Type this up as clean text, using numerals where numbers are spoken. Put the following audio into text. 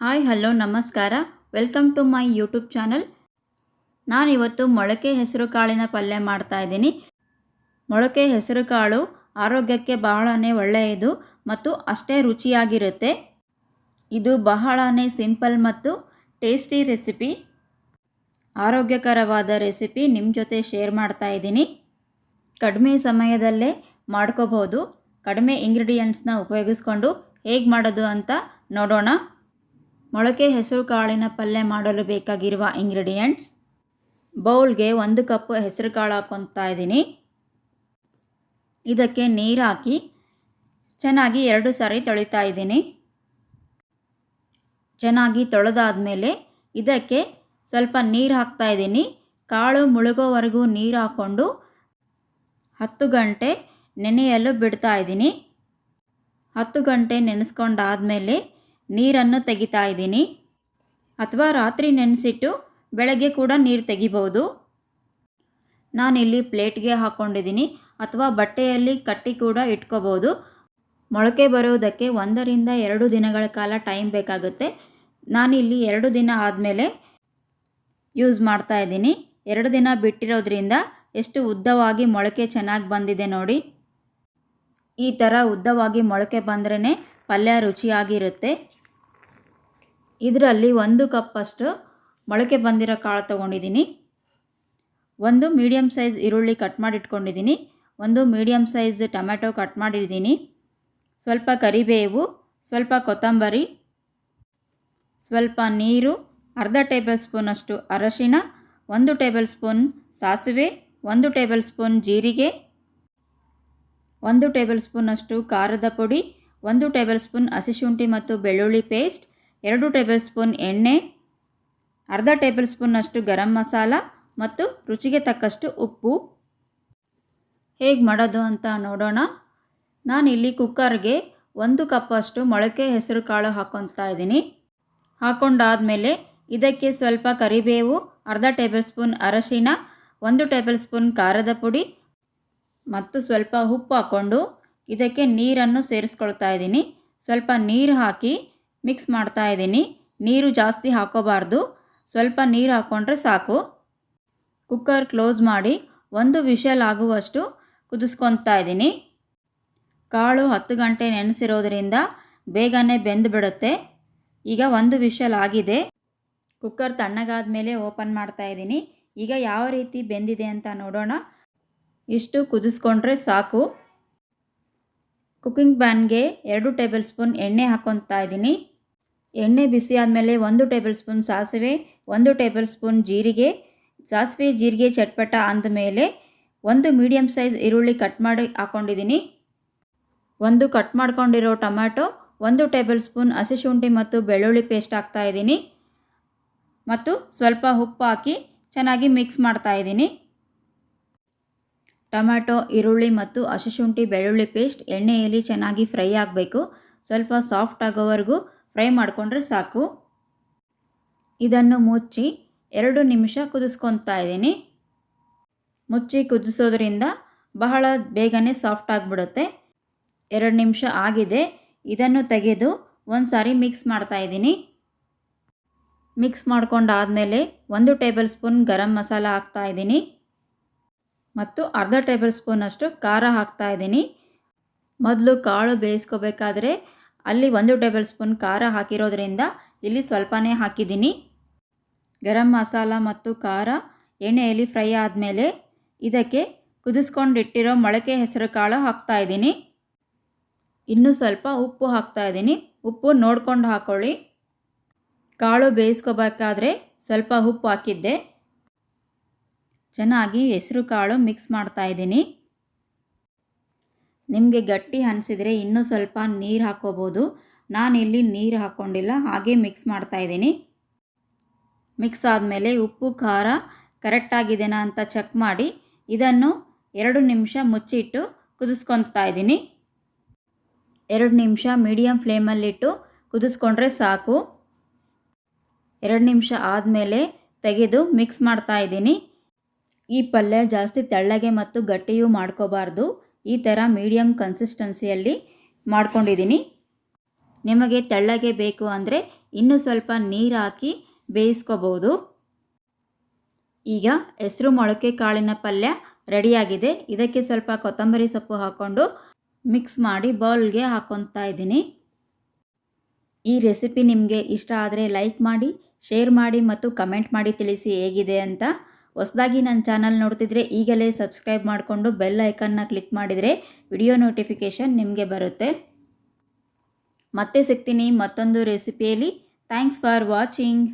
Hi hello ನಮಸ್ಕಾರ, welcome to my YouTube channel. ನಾನಿವತ್ತು ಮೊಳಕೆ ಹೆಸರು ಕಾಳಿನ ಪಲ್ಯ ಮಾಡ್ತಾ ಇದ್ದೀನಿ. ಮೊಳಕೆ ಹೆಸರು ಕಾಳು ಆರೋಗ್ಯಕ್ಕೆ ಬಹಳನೇ ಒಳ್ಳೆಯದು ಮತ್ತು ಅಷ್ಟೇ ರುಚಿಯಾಗಿರುತ್ತೆ. ಇದು ಬಹಳನೇ ಸಿಂಪಲ್ ಮತ್ತು ಟೇಸ್ಟಿ ರೆಸಿಪಿ. ಆರೋಗ್ಯಕರವಾದ ರೆಸಿಪಿ ನಿಮ್ಮ ಜೊತೆ ಶೇರ್ ಮಾಡ್ತಾ ಇದ್ದೀನಿ. ಕಡಿಮೆ ಸಮಯದಲ್ಲೇ ಮಾಡ್ಕೋಬೋದು. ಕಡಿಮೆ ಇಂಗ್ರೀಡಿಯೆಂಟ್ಸ್ನ ಉಪಯೋಗಿಸ್ಕೊಂಡು ಹೇಗೆ ಮಾಡೋದು ಅಂತ ನೋಡೋಣ. ಮೊಳಕೆ ಹೆಸರು ಕಾಳಿನ ಪಲ್ಯ ಮಾಡಲು ಬೇಕಾಗಿರುವ ಇಂಗ್ರೀಡಿಯೆಂಟ್ಸ್: ಬೌಲ್ಗೆ 1 ಕಪ್ ಹೆಸರು ಕಾಳು ಹಾಕ್ಕೊತಾ ಇದ್ದೀನಿ. ಇದಕ್ಕೆ ನೀರು ಹಾಕಿ ಚೆನ್ನಾಗಿ 2 ಸಾರಿ ತೊಳಿತಾ ಇದ್ದೀನಿ. ಚೆನ್ನಾಗಿ ತೊಳೆದಾದ್ಮೇಲೆ ಇದಕ್ಕೆ ಸ್ವಲ್ಪ ನೀರು ಹಾಕ್ತಾ ಇದ್ದೀನಿ. ಕಾಳು ಮುಳುಗೋವರೆಗೂ ನೀರು ಹಾಕ್ಕೊಂಡು 10 ಗಂಟೆ ನೆನೆಯಲು ಬಿಡ್ತಾ ಇದ್ದೀನಿ. 10 ಗಂಟೆ ನೆನೆಸ್ಕೊಂಡಾದಮೇಲೆ ನೀರನ್ನು ತೆಗಿತಾ ಇದ್ದೀನಿ. ಅಥವಾ ರಾತ್ರಿ ನೆನೆಸಿಟ್ಟು ಬೆಳಗ್ಗೆ ಕೂಡ ನೀರು ತೆಗಿಬೋದು. ನಾನಿಲ್ಲಿ ಪ್ಲೇಟ್ಗೆ ಹಾಕ್ಕೊಂಡಿದ್ದೀನಿ ಅಥವಾ ಬಟ್ಟೆಯಲ್ಲಿ ಕಟ್ಟಿ ಕೂಡ ಇಟ್ಕೋಬೋದು. ಮೊಳಕೆ ಬರೋದಕ್ಕೆ 1 ರಿಂದ 2 ದಿನಗಳ ಕಾಲ ಟೈಮ್ ಬೇಕಾಗುತ್ತೆ. ನಾನಿಲ್ಲಿ 2 ದಿನ ಆದಮೇಲೆ ಯೂಸ್ ಮಾಡ್ತಾ ಇದ್ದೀನಿ. 2 ದಿನ ಬಿಟ್ಟಿರೋದ್ರಿಂದ ಎಷ್ಟು ಉದ್ದವಾಗಿ ಮೊಳಕೆ ಚೆನ್ನಾಗಿ ಬಂದಿದೆ ನೋಡಿ. ಈ ಥರ ಉದ್ದವಾಗಿ ಮೊಳಕೆ ಬಂದ್ರೇ ಪಲ್ಯ ರುಚಿಯಾಗಿರುತ್ತೆ. ಇದರಲ್ಲಿ 1 ಕಪ್ಪಷ್ಟು ಮೊಳಕೆ ಬಂದಿರೋ ಕಾಳು ತೊಗೊಂಡಿದ್ದೀನಿ. 1 ಮೀಡಿಯಮ್ ಸೈಜ್ ಈರುಳ್ಳಿ ಕಟ್ ಮಾಡಿ ಇಟ್ಕೊಂಡಿದ್ದೀನಿ. 1 ಮೀಡಿಯಮ್ ಸೈಜ್ ಟೊಮೆಟೊ ಕಟ್ ಮಾಡಿದ್ದೀನಿ. ಸ್ವಲ್ಪ ಕರಿಬೇವು, ಸ್ವಲ್ಪ ಕೊತ್ತಂಬರಿ, ಸ್ವಲ್ಪ ನೀರು, ಅರ್ಧ ಟೇಬಲ್ ಸ್ಪೂನಷ್ಟು ಅರಶಿನ, 1 ಟೇಬಲ್ ಸ್ಪೂನ್ ಸಾಸಿವೆ, 1 ಟೇಬಲ್ ಸ್ಪೂನ್ ಜೀರಿಗೆ, 1 ಟೇಬಲ್ ಸ್ಪೂನಷ್ಟು ಖಾರದ ಪುಡಿ, 1 ಟೇಬಲ್ ಸ್ಪೂನ್ ಹಸಿಶುಂಠಿ ಮತ್ತು ಬೆಳ್ಳುಳ್ಳಿ ಪೇಸ್ಟ್, 2 ಟೇಬಲ್ ಸ್ಪೂನ್ ಎಣ್ಣೆ, ಅರ್ಧ ಟೇಬಲ್ ಸ್ಪೂನಷ್ಟು ಗರಂ ಮಸಾಲ ಮತ್ತು ರುಚಿಗೆ ತಕ್ಕಷ್ಟು ಉಪ್ಪು. ಹೇಗೆ ಮಾಡೋದು ಅಂತ ನೋಡೋಣ. ನಾನಿಲ್ಲಿ ಕುಕ್ಕರ್ಗೆ 1 ಕಪ್ಪಷ್ಟು ಮೊಳಕೆ ಹೆಸರು ಕಾಳು ಹಾಕ್ಕೊತಾ ಇದ್ದೀನಿ. ಹಾಕ್ಕೊಂಡಾದಮೇಲೆ ಇದಕ್ಕೆ ಸ್ವಲ್ಪ ಕರಿಬೇವು, ಅರ್ಧ ಟೇಬಲ್ ಸ್ಪೂನ್ ಅರಶಿನ, 1 ಟೇಬಲ್ ಸ್ಪೂನ್ ಖಾರದ ಪುಡಿ ಮತ್ತು ಸ್ವಲ್ಪ ಉಪ್ಪು ಹಾಕ್ಕೊಂಡು ಇದಕ್ಕೆ ನೀರನ್ನು ಸೇರಿಸ್ಕೊಳ್ತಾ ಇದ್ದೀನಿ. ಸ್ವಲ್ಪ ನೀರು ಹಾಕಿ ಮಿಕ್ಸ್ ಮಾಡ್ತಾ ಇದ್ದೀನಿ. ನೀರು ಜಾಸ್ತಿ ಹಾಕೋಬಾರ್ದು, ಸ್ವಲ್ಪ ನೀರು ಹಾಕ್ಕೊಂಡ್ರೆ ಸಾಕು. ಕುಕ್ಕರ್ ಕ್ಲೋಸ್ ಮಾಡಿ 1 ವಿಷಲ್ ಆಗುವಷ್ಟು ಕುದಿಸ್ಕೊತಾ ಇದ್ದೀನಿ. ಕಾಳು 10 ಗಂಟೆ ನೆನೆಸಿರೋದ್ರಿಂದ ಬೇಗನೆ ಬೆಂದು ಬಿಡುತ್ತೆ. ಈಗ 1 ವಿಷಲ್ ಆಗಿದೆ. ಕುಕ್ಕರ್ ತಣ್ಣಗಾದ ಮೇಲೆ ಓಪನ್ ಮಾಡ್ತಾ ಇದ್ದೀನಿ. ಈಗ ಯಾವ ರೀತಿ ಬೆಂದಿದೆ ಅಂತ ನೋಡೋಣ. ಇಷ್ಟು ಕುದಿಸ್ಕೊಂಡ್ರೆ ಸಾಕು. ಕುಕ್ಕಿಂಗ್ ಪ್ಯಾನ್ಗೆ 2 ಟೇಬಲ್ ಸ್ಪೂನ್ ಎಣ್ಣೆ ಹಾಕ್ಕೊತಾ ಇದ್ದೀನಿ. ಎಣ್ಣೆ ಬಿಸಿ ಆದಮೇಲೆ 1 ಟೇಬಲ್ ಸ್ಪೂನ್ ಸಾಸಿವೆ, 1 ಟೇಬಲ್ ಸ್ಪೂನ್ ಜೀರಿಗೆ. ಸಾಸಿವೆ ಜೀರಿಗೆ ಚಟ್ಪಟ ಅಂದಮೇಲೆ 1 ಮೀಡಿಯಮ್ ಸೈಜ್ ಈರುಳ್ಳಿ ಕಟ್ ಮಾಡಿ ಹಾಕ್ಕೊಂಡಿದ್ದೀನಿ. 1 ಕಟ್ ಮಾಡ್ಕೊಂಡಿರೋ ಟೊಮ್ಯಾಟೊ, 1 ಟೇಬಲ್ ಸ್ಪೂನ್ ಹಸಿಶುಂಠಿ ಮತ್ತು ಬೆಳ್ಳುಳ್ಳಿ ಪೇಸ್ಟ್ ಹಾಕ್ತಾ ಇದ್ದೀನಿ ಮತ್ತು ಸ್ವಲ್ಪ ಉಪ್ಪು ಹಾಕಿ ಚೆನ್ನಾಗಿ ಮಿಕ್ಸ್ ಮಾಡ್ತಾ ಇದ್ದೀನಿ. ಟೊಮ್ಯಾಟೊ, ಈರುಳ್ಳಿ ಮತ್ತು ಹಸಿಶುಂಠಿ ಬೆಳ್ಳುಳ್ಳಿ ಪೇಸ್ಟ್ ಎಣ್ಣೆಯಲ್ಲಿ ಚೆನ್ನಾಗಿ ಫ್ರೈ ಆಗಬೇಕು. ಸ್ವಲ್ಪ ಸಾಫ್ಟ್ ಆಗೋವರೆಗೂ ಫ್ರೈ ಮಾಡಿಕೊಂಡ್ರೆ ಸಾಕು. ಇದನ್ನು ಮುಚ್ಚಿ 2 ನಿಮಿಷ ಕುದಿಸ್ಕೊತಾ ಇದ್ದೀನಿ. ಮುಚ್ಚಿ ಕುದಿಸೋದ್ರಿಂದ ಬಹಳ ಬೇಗನೆ ಸಾಫ್ಟ್ ಆಗಿಬಿಡುತ್ತೆ. 2 ನಿಮಿಷ ಆಗಿದೆ. ಇದನ್ನು ತೆಗೆದು ಒಂದು ಸಾರಿ ಮಿಕ್ಸ್ ಮಾಡ್ತಾ ಇದ್ದೀನಿ. Mix ಮಾಡ್ಕೊಂಡಾದಮೇಲೆ 1 table spoon garam masala ಹಾಕ್ತಾ ಇದ್ದೀನಿ ಮತ್ತು ಅರ್ಧ ಟೇಬಲ್ ಸ್ಪೂನಷ್ಟು ಖಾರ ಹಾಕ್ತಾ ಇದ್ದೀನಿ. ಮೊದಲು ಕಾಳು ಬೇಯಿಸ್ಕೋಬೇಕಾದ್ರೆ ಅಲ್ಲಿ 1 ಟೇಬಲ್ ಸ್ಪೂನ್ ಖಾರ ಹಾಕಿರೋದ್ರಿಂದ ಇಲ್ಲಿ ಸ್ವಲ್ಪನೇ ಹಾಕಿದ್ದೀನಿ. ಗರಂ ಮಸಾಲ ಮತ್ತು ಖಾರ ಎಣ್ಣೆಯಲ್ಲಿ ಫ್ರೈ ಆದಮೇಲೆ ಇದಕ್ಕೆ ಕುದಿಸ್ಕೊಂಡಿಟ್ಟಿರೋ ಮೊಳಕೆ ಹೆಸರು ಕಾಳು ಹಾಕ್ತಾ ಇದ್ದೀನಿ. ಇನ್ನೂ ಸ್ವಲ್ಪ ಉಪ್ಪು ಹಾಕ್ತಾ ಇದ್ದೀನಿ. ಉಪ್ಪು ನೋಡ್ಕೊಂಡು ಹಾಕ್ಕೊಳ್ಳಿ. ಕಾಳು ಬೇಯಿಸ್ಕೋಬೇಕಾದ್ರೆ ಸ್ವಲ್ಪ ಉಪ್ಪು ಹಾಕಿದ್ದೆ. ಚೆನ್ನಾಗಿ ಹೆಸರು ಕಾಳು ಮಿಕ್ಸ್ ಮಾಡ್ತಾ ಇದ್ದೀನಿ. ನಿಮಗೆ ಗಟ್ಟಿ ಅನಿಸಿದರೆ ಇನ್ನೂ ಸ್ವಲ್ಪ ನೀರು ಹಾಕ್ಕೋಬೋದು. ನಾನಿಲ್ಲಿ ನೀರು ಹಾಕ್ಕೊಂಡಿಲ್ಲ, ಹಾಗೆ ಮಿಕ್ಸ್ ಮಾಡ್ತಾ ಇದ್ದೀನಿ. ಮಿಕ್ಸ್ ಆದಮೇಲೆ ಉಪ್ಪು ಖಾರ ಕರೆಕ್ಟಾಗಿದೆನಾ ಅಂತ ಚೆಕ್ ಮಾಡಿ ಇದನ್ನು 2 ನಿಮಿಷ ಮುಚ್ಚಿಟ್ಟು ಕುದಿಸ್ಕೊತಾ ಇದ್ದೀನಿ. 2 ನಿಮಿಷ ಮೀಡಿಯಮ್ ಫ್ಲೇಮಲ್ಲಿಟ್ಟು ಕುದಿಸ್ಕೊಂಡ್ರೆ ಸಾಕು. 2 ನಿಮಿಷ ಆದಮೇಲೆ ತೆಗೆದು ಮಿಕ್ಸ್ ಮಾಡ್ತಾ ಇದ್ದೀನಿ. ಈ ಪಲ್ಯ ಜಾಸ್ತಿ ತೆಳ್ಳಗೆ ಮತ್ತು ಗಟ್ಟಿಯೂ ಮಾಡ್ಕೋಬಾರ್ದು. ಈ ಥರ ಮೀಡಿಯಮ್ ಕನ್ಸಿಸ್ಟೆನ್ಸಿಯಲ್ಲಿ ಮಾಡ್ಕೊಂಡಿದ್ದೀನಿ. ನಿಮಗೆ ತೆಳ್ಳಗೆ ಬೇಕು ಅಂದರೆ ಇನ್ನೂ ಸ್ವಲ್ಪ ನೀರು ಹಾಕಿ ಬೇಯಿಸ್ಕೋಬೋದು. ಈಗ ಹೆಸರು ಮೊಳಕೆ ಕಾಳಿನ ಪಲ್ಯ ರೆಡಿಯಾಗಿದೆ. ಇದಕ್ಕೆ ಸ್ವಲ್ಪ ಕೊತ್ತಂಬರಿ ಸೊಪ್ಪು ಹಾಕ್ಕೊಂಡು ಮಿಕ್ಸ್ ಮಾಡಿ ಬೌಲ್ಗೆ ಹಾಕ್ಕೊತಾ ಇದ್ದೀನಿ. ಈ ರೆಸಿಪಿ ನಿಮಗೆ ಇಷ್ಟ ಆದರೆ ಲೈಕ್ ಮಾಡಿ, ಶೇರ್ ಮಾಡಿ ಮತ್ತು ಕಮೆಂಟ್ ಮಾಡಿ ತಿಳಿಸಿ ಹೇಗಿದೆ ಅಂತ. ಹೊಸದಾಗಿ ನನ್ನ ಚಾನಲ್ ನೋಡ್ತಿದ್ರೆ ಈಗಲೇ ಸಬ್ಸ್ಕ್ರೈಬ್ ಮಾಡಿಕೊಂಡು ಬೆಲ್ ಐಕನ್ನ ಕ್ಲಿಕ್ ಮಾಡಿದರೆ ವಿಡಿಯೋ ನೋಟಿಫಿಕೇಷನ್ ನಿಮಗೆ ಬರುತ್ತೆ. ಮತ್ತೆ ಸಿಗ್ತೀನಿ ಮತ್ತೊಂದು ರೆಸಿಪಿಯಲ್ಲಿ. Thanks for watching.